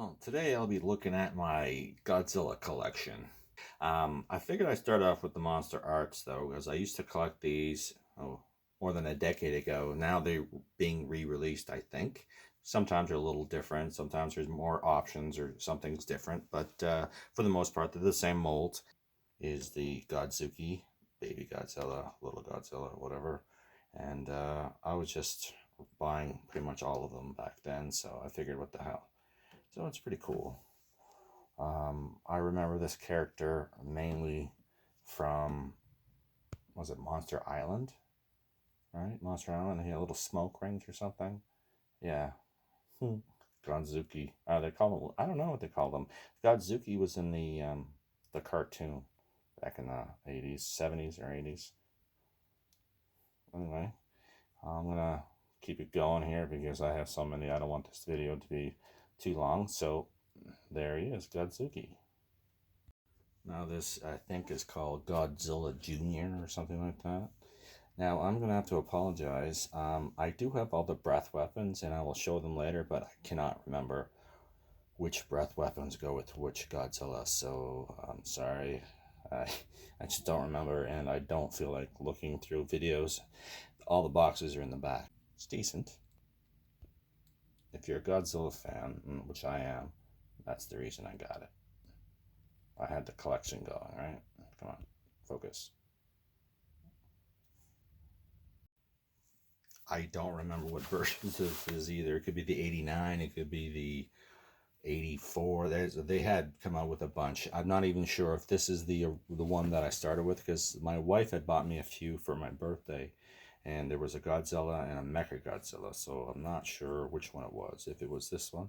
Well, today I'll be looking at my Godzilla collection. I figured I'd start off with the Monsterarts though, because I used to collect these more than a decade ago. Now they're being re-released, I think. Sometimes they're a little different. Sometimes there's more options or something's different. But for the most part, they're the same mold. Is the Godzuki, Baby Godzilla, Little Godzilla, whatever. And I was just buying pretty much all of them back then, so I figured, what the hell. So it's pretty cool. I remember this character mainly from, was it Monster Island? Right? Monster Island, he had little smoke rings or something. Yeah. Godzuki. They call them, I don't know what they call them. Godzuki was in the cartoon back in the 80s, 70s or 80s. Anyway, I'm going to keep it going here because I have so many. I don't want this video to be too long. So there he is, Godzuki. Now this, I think, is called Godzilla Jr. or something like that. Now I'm going to have to apologize. I do have all the breath weapons and I will show them later, but I cannot remember which breath weapons go with which Godzilla. So I'm sorry. I just don't remember, and I don't feel like looking through videos. All the boxes are in the back. It's decent. If you're a Godzilla fan, which I am, that's the reason I got it. I had the collection going, right? Come on, focus. I don't remember what versions of this either. It could be the 89, it could be the 84. They had come out with a bunch. I'm not even sure if this is the one that I started with, because my wife had bought me a few for my birthday, and there was a Godzilla and a Mecha Godzilla, so I'm not sure which one it was. If it was this one,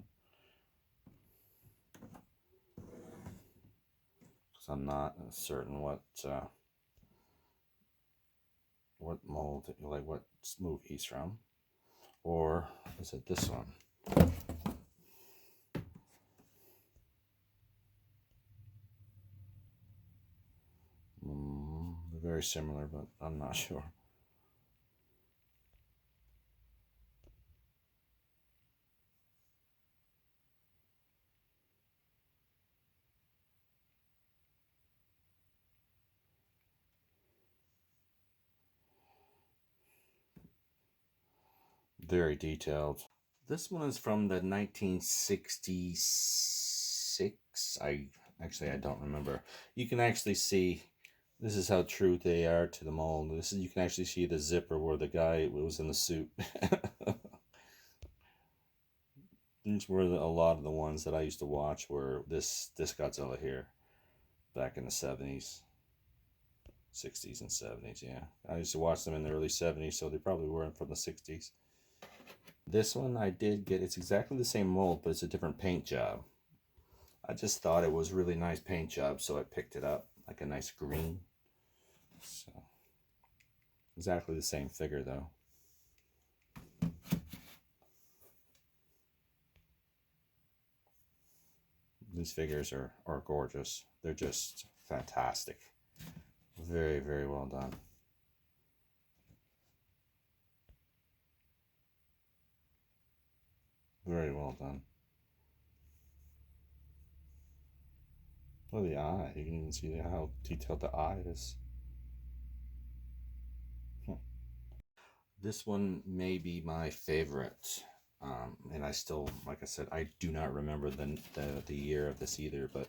because I'm not certain what mold, like what movie he's from, or is it this one? Very similar, but I'm not sure. Very detailed. This one is from the 1966. I don't remember. You can actually see, this is how true they are to the mold. This is, you can actually see the zipper where the guy was in the suit. These were a lot of the ones that I used to watch were this Godzilla here back in the 70s. 60s and 70s, yeah. I used to watch them in the early 70s, so they probably weren't from the 60s. This one I did get, it's exactly the same mold, but it's a different paint job. I just thought it was really nice paint job, so I picked it up, like a nice green. So, exactly the same figure though. These figures are gorgeous. They're just fantastic. Very, very well done. Very well done. Look at the eye. You can even see how detailed the eye is. This one may be my favorite. And I still, like I said, I do not remember the year of this either, but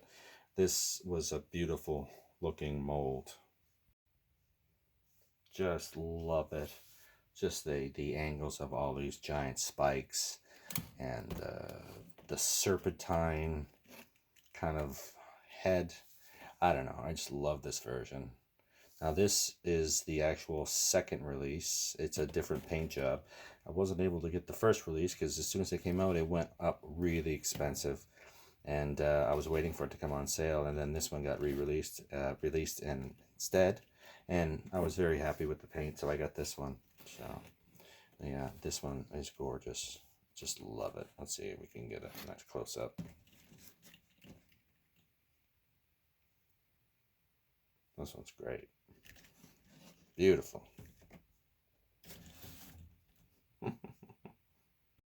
this was a beautiful looking mold. Just love it. Just the angles of all these giant spikes and the serpentine kind of head. I don't know. I just love this version. Now this is the actual second release. It's a different paint job. I wasn't able to get the first release because as soon as it came out, it went up really expensive. And I was waiting for it to come on sale, and then this one got released instead. And I was very happy with the paint, so I got this one. So yeah, this one is gorgeous. Just love it. Let's see if we can get a nice close-up. This one's great. Beautiful.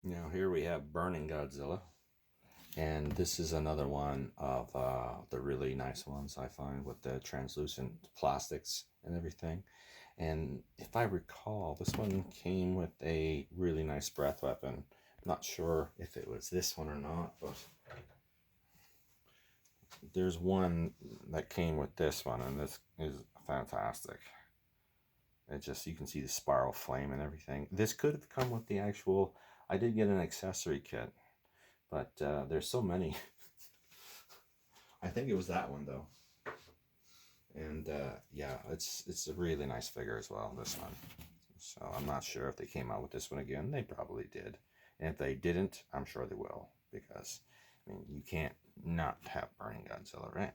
Now here we have Burning Godzilla. And this is another one of the really nice ones I find with the translucent plastics and everything. And if I recall, this one came with a really nice breath weapon. Not sure if it was this one or not, but there's one that came with this one, and this is fantastic. It just, you can see the spiral flame and everything. This could have come with the actual, I did get an accessory kit, but there's so many. I think it was that one though. And yeah, it's a really nice figure as well, this one. So I'm not sure if they came out with this one again. They probably did. And if they didn't, I'm sure they will. Because, I mean, you can't not have Burning Godzilla, right?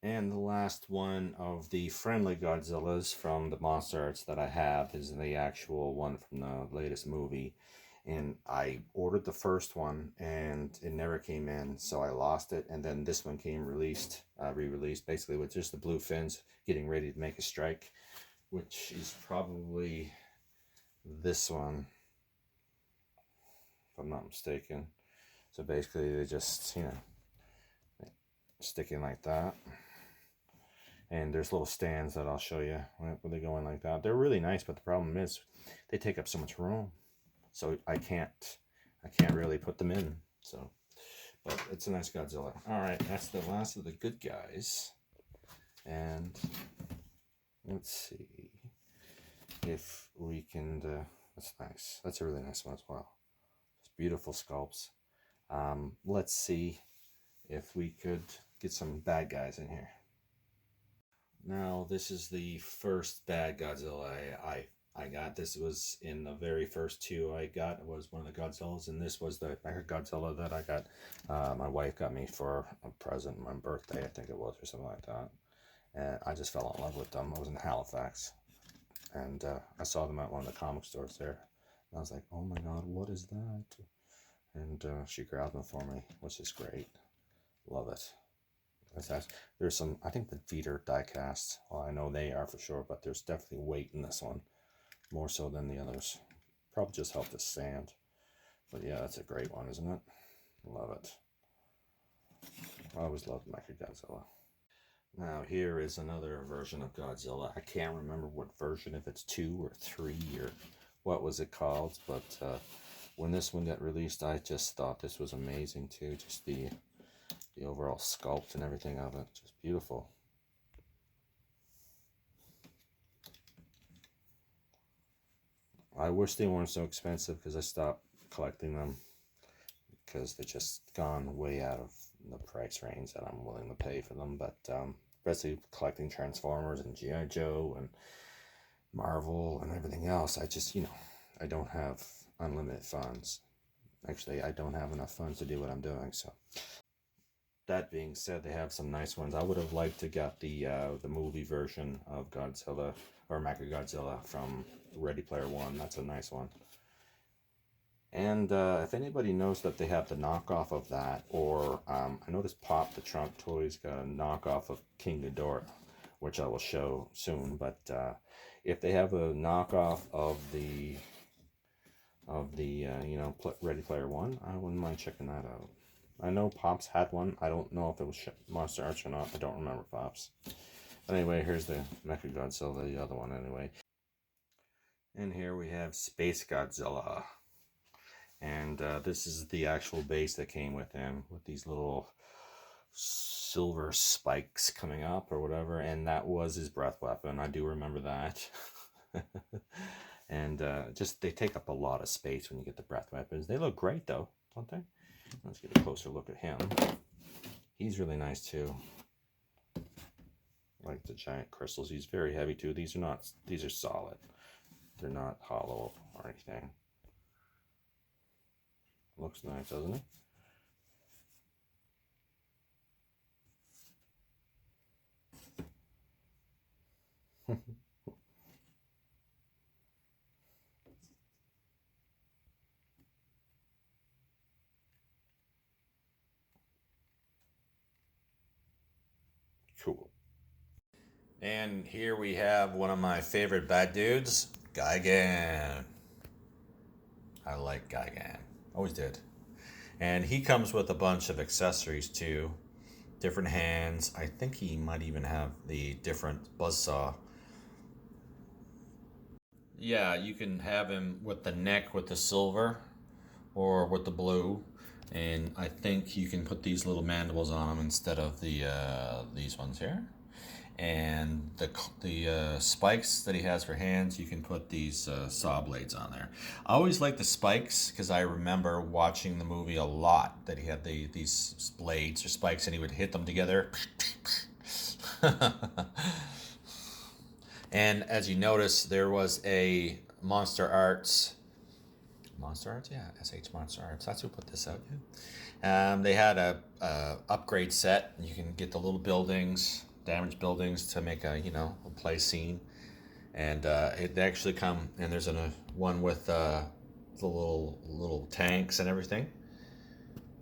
And the last one of the friendly Godzillas from the Monsterarts that I have is the actual one from the latest movie. And I ordered the first one and it never came in, so I lost it. And then this one came re-released, basically with just the blue fins getting ready to make a strike, which is probably this one, if I'm not mistaken. So basically they just, stick in like that. And there's little stands that I'll show you when they go in like that. They're really nice, but the problem is they take up so much room. So I can't really put them in. So, but it's a nice Godzilla. All right, that's the last of the good guys. And let's see if we can, that's nice. That's a really nice one as well. Just beautiful sculpts. Let's see if we could get some bad guys in here. Now, this is the first bad Godzilla I got. This was in the very first two I got. It was one of the Godzillas, and this was the Mecha Godzilla that I got. My wife got me for a present, my birthday, I think it was, or something like that. And I just fell in love with them. I was in Halifax, and I saw them at one of the comic stores there. And I was like, oh my god, what is that? And she grabbed them for me, which is great. Love it. There's some, I think the feet are die cast. Well, I know they are for sure, but there's definitely weight in this one, more so than the others. Probably just helped the sand. But yeah, that's a great one, isn't it? Love it. I always loved Mechagodzilla. Now here is another version of Godzilla. I can't remember what version, if it's 2 or 3 or what was it called, but when this one got released, I just thought this was amazing too. Just the overall sculpt and everything of it, just beautiful. I wish they weren't so expensive because I stopped collecting them because they're just gone way out of the price range that I'm willing to pay for them. But especially collecting Transformers and G.I. Joe and Marvel and everything else, I just, I don't have unlimited funds. Actually, I don't have enough funds to do what I'm doing, so. That being said, they have some nice ones. I would have liked to get the movie version of Godzilla, or Mechagodzilla, from Ready Player One. That's a nice one. And if anybody knows that they have the knockoff of that, or I noticed Pop the Trunk Toys got a knockoff of King Ghidorah, which I will show soon. But if they have a knockoff of the Ready Player One, I wouldn't mind checking that out. I know Pops had one. I don't know if it was Monsterarts or not. I don't remember Pops. But anyway, here's the Mechagodzilla, the other one anyway. And here we have Space Godzilla. And this is the actual base that came with him, with these little silver spikes coming up or whatever. And that was his breath weapon. I do remember that. And just, they take up a lot of space when you get the breath weapons. They look great though, don't they? Let's get a closer look at him. He's really nice too. Like the giant crystals. He's very heavy too. These are solid. They're not hollow or anything. Looks nice, doesn't it? Cool. And here we have one of my favorite bad dudes, Gigan. I like Gigan. Always did. And he comes with a bunch of accessories too. Different hands. I think he might even have the different buzzsaw. Yeah, you can have him with the neck with the silver or with the blue. And I think you can put these little mandibles on him instead of these ones here. And the spikes that he has for hands, you can put these saw blades on there. I always like the spikes because I remember watching the movie a lot that he had these blades or spikes and he would hit them together. And as you notice, there was a Monsterarts, yeah, SH Monsterarts. That's who put this out. Yeah. They had a upgrade set. You can get the little buildings, damaged buildings to make a play scene, and it actually come and there's one with the little tanks and everything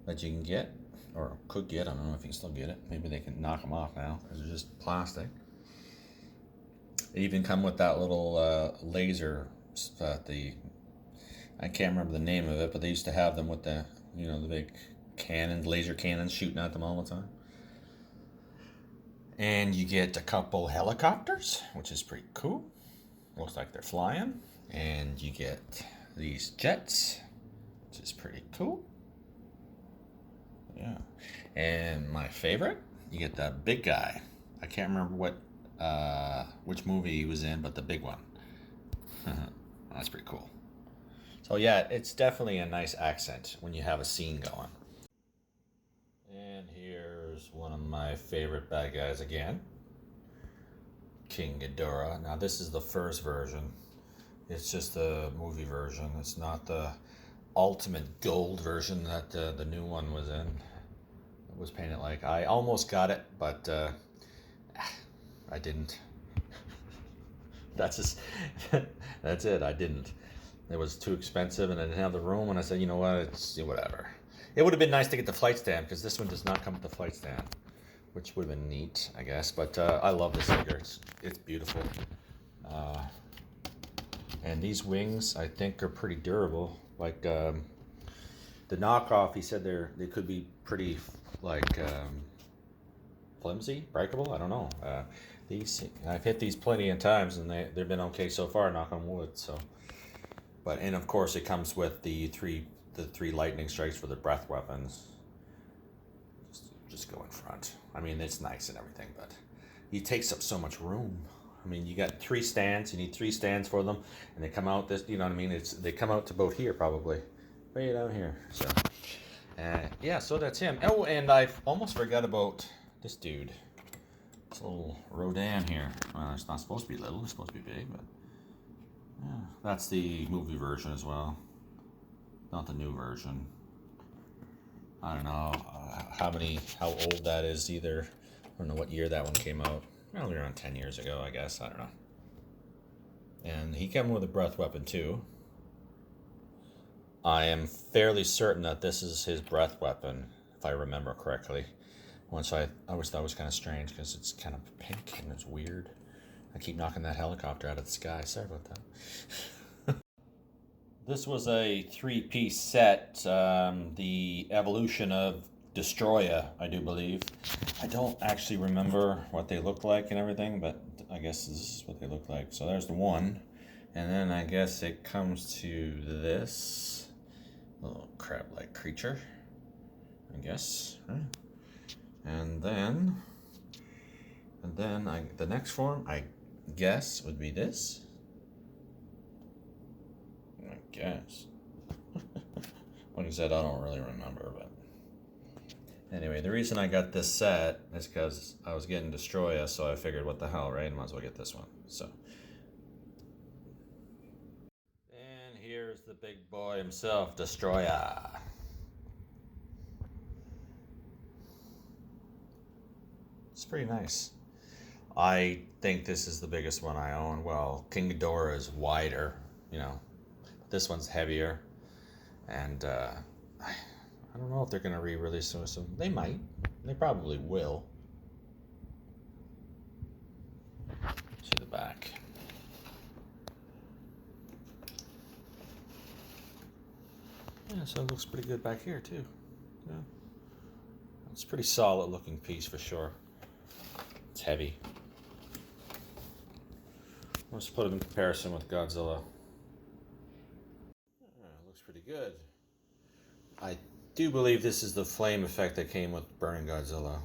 that you can get or could get. I don't know if you can still get it. Maybe they can knock them off now because they're just plastic. They even come with that little laser. I can't remember the name of it, but they used to have them with the the big cannons, laser cannons shooting at them all the time. And you get a couple helicopters, which is pretty cool. Looks like they're flying. And you get these jets, which is pretty cool. Yeah. And my favorite, you get that big guy. I can't remember which movie he was in, but the big one. That's pretty cool. So yeah, it's definitely a nice accent when you have a scene going. And here's one of my favorite bad guys again, King Ghidorah. Now this is the first version. It's just the movie version. It's not the ultimate gold version that the new one was in. It was painted like. I almost got it, but I didn't. That's it. I didn't. It was too expensive, and I didn't have the room. And I said, you know what? It's whatever. It would have been nice to get the flight stand because this one does not come with the flight stand, which would have been neat, I guess. But I love this figure. It's beautiful. And these wings, I think, are pretty durable. Like the knockoff, he said they could be pretty flimsy, breakable. I don't know. I've hit these plenty of times, and they've been okay so far. Knock on wood. So, and of course, it comes with the three lightning strikes for the breath weapons. Just go in front. I mean, it's nice and everything, but it takes up so much room. I mean, you got 3 stands. You need 3 stands for them, and they come out this. You know what I mean? They come out to about here probably, way down here. So, yeah. So that's him. Oh, and I almost forgot about this dude. This little Rodan here. Well, it's not supposed to be little. It's supposed to be big, but yeah, that's the movie version as well. Not the new version. I don't know how old that is either. I don't know what year that one came out. Probably around 10 years ago, I guess. I don't know. And he came with a breath weapon too. I am fairly certain that this is his breath weapon, if I remember correctly. Once I always thought it was kind of strange because it's kind of pink and it's weird. I keep knocking that helicopter out of the sky. Sorry about that. This was a 3-piece set. The evolution of Destroya, I do believe. I don't actually remember what they look like and everything, but I guess this is what they look like. So there's the one. And then I guess it comes to this little crab-like creature, I guess. And then the next form, I guess, would be this. I guess. Like I said, I don't really remember, but anyway, the reason I got this set is because I was getting Destroya, so I figured, what the hell, right? Might as well get this one. So, and here's the big boy himself, Destroya. It's pretty nice. I think this is the biggest one I own. Well, King Ghidorah is wider, this one's heavier, and I don't know if they're going to re-release this one. They might. They probably will. See the back. Yeah, so it looks pretty good back here too. Yeah. It's a pretty solid looking piece for sure. It's heavy. Let's put it in comparison with Godzilla. Looks pretty good. I do believe this is the flame effect that came with Burning Godzilla.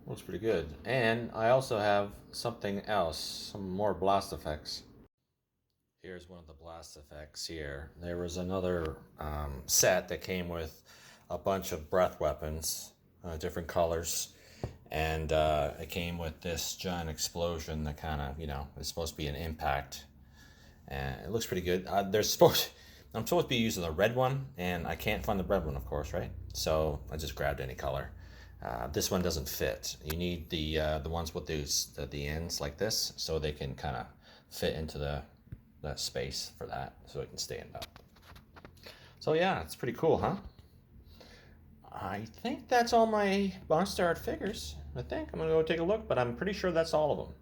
Looks pretty good. And I also have something else, some more blast effects. Here's one of the blast effects here. There was another set that came with a bunch of breath weapons, different colors. And it came with this giant explosion that kind of, is supposed to be an impact. And it looks pretty good. I'm supposed to be using the red one, and I can't find the red one, of course, right? So I just grabbed any color. This one doesn't fit. You need the ones with the ends like this, so they can kind of fit into the space for that, so it can stand up. So yeah, it's pretty cool, huh? I think that's all my Monsterart figures. I think I'm gonna go take a look, but I'm pretty sure that's all of them.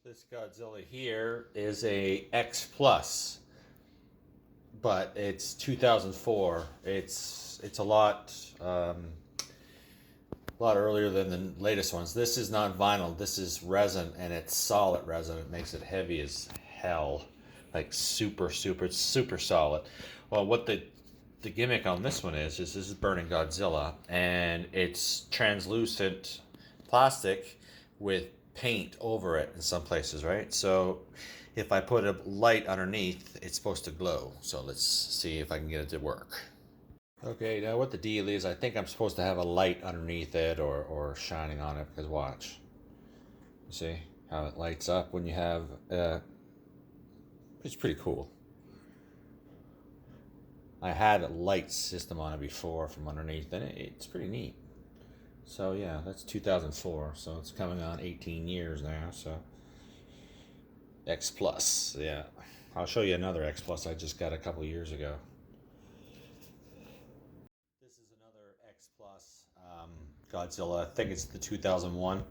This Godzilla here is a X-Plus, but it's 2004. It's a lot earlier than the latest ones. This is not vinyl. This is resin, and it's solid resin. It makes it heavy as hell, like super solid. Well, what the gimmick on this one is this is Burning Godzilla, and it's translucent plastic with paint over it in some places, right? So if I put a light underneath, it's supposed to glow. So let's see if I can get it to work. Okay, now what the deal is, I think I'm supposed to have a light underneath it or shining on it, because watch. You see how it lights up when you have, it's pretty cool. I had a light system on it before from underneath, and it's pretty neat. So yeah, that's 2004, so it's coming on 18 years now, so. X-Plus, yeah. I'll show you another X-Plus I just got a couple years ago. This is another X-Plus Godzilla, I think it's the 2001,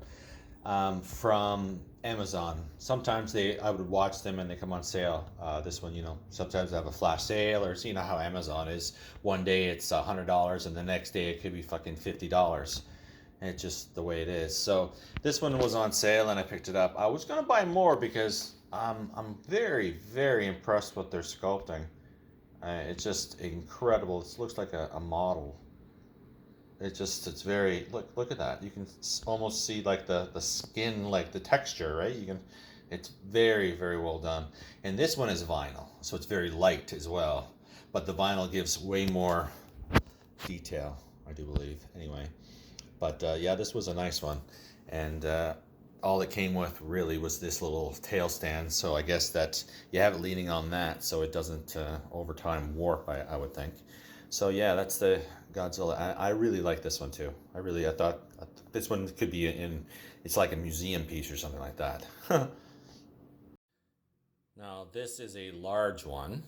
from Amazon. Sometimes I would watch them and they come on sale. This one, sometimes they have a flash sale, or so you know how Amazon is. One day it's $100 and the next day it could be fucking $50. And it's just the way it is. So this one was on sale and I picked it up. I was gonna buy more because I'm very impressed with their sculpting. It's just incredible. It looks like a model. It's very, look at that. You can almost see like the skin, like the texture, right? It's very well done. And this one is vinyl, so it's very light as well. But the vinyl gives way more detail, I do believe. Anyway, but yeah, this was a nice one. And all it came with really was this little tail stand. So I guess that you have it leaning on that, so it doesn't over time warp, I would think. So yeah, that's the Godzilla. I really like this one too. I thought this one could be it's like a museum piece or something like that. Now this is a large one.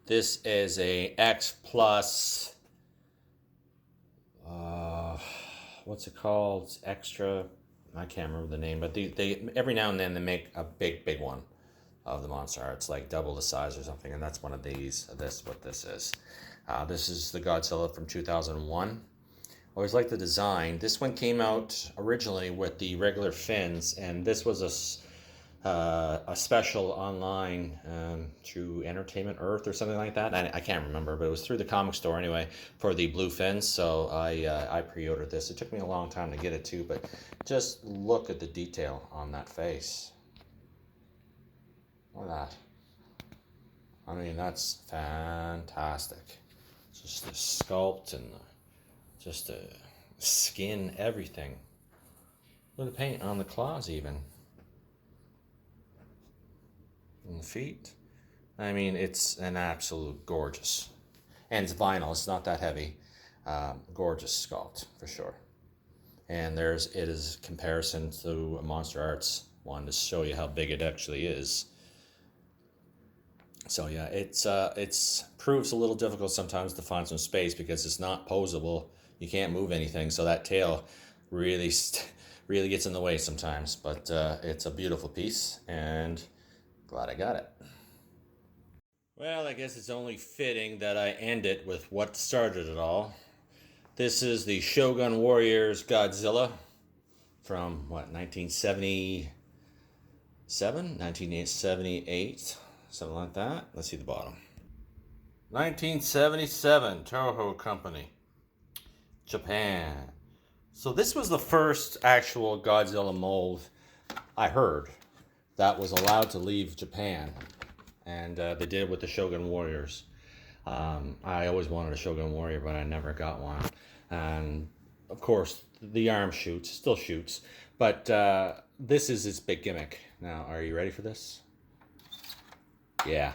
This is a X-Plus, what's it called? It's extra, I can't remember the name, but they every now and then they make a big one of the Monsterarts, like double the size or something, and that's one of these. What this is. This is the Godzilla from 2001. Always liked the design. This one came out originally with the regular fins, and this was a special online through Entertainment Earth or something like that. I can't remember, but it was through the comic store anyway for the blue fins. So I pre-ordered this. It took me a long time to get it too, but just look at the detail on that face. Look at that. I mean, that's fantastic. Just the sculpt and just the skin, everything. Look at the paint on the claws even. And the feet. I mean, it's an absolute gorgeous. And it's vinyl, it's not that heavy. Gorgeous sculpt, for sure. And it is comparison to a Monsterarts one to show you how big it actually is. So yeah, it's proves a little difficult sometimes to find some space because it's not posable. You can't move anything, so that tail really gets in the way sometimes. But it's a beautiful piece, and Glad I got it. Well, I guess it's only fitting that I end it with what started it all. This is the Shogun Warriors Godzilla from, what, 1977? 1978? Something like that. Let's see the bottom. 1977, Toho Company, Japan. So this was the first actual Godzilla mold I heard that was allowed to leave Japan. And they did it with the Shogun Warriors. I always wanted a Shogun Warrior, but I never got one. And of course, the arm shoots, still shoots. But this is its big gimmick. Now, are you ready for this? Yeah.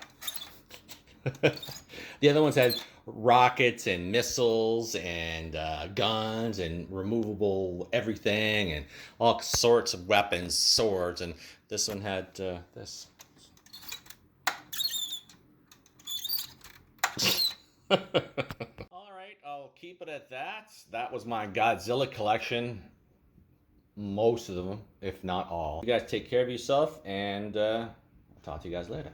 The other ones had rockets and missiles and guns and removable everything and all sorts of weapons, swords. And this one had this. All right, I'll keep it at that. That was my Godzilla collection. Most of them, if not all. You guys take care of yourself, and I'll talk to you guys later.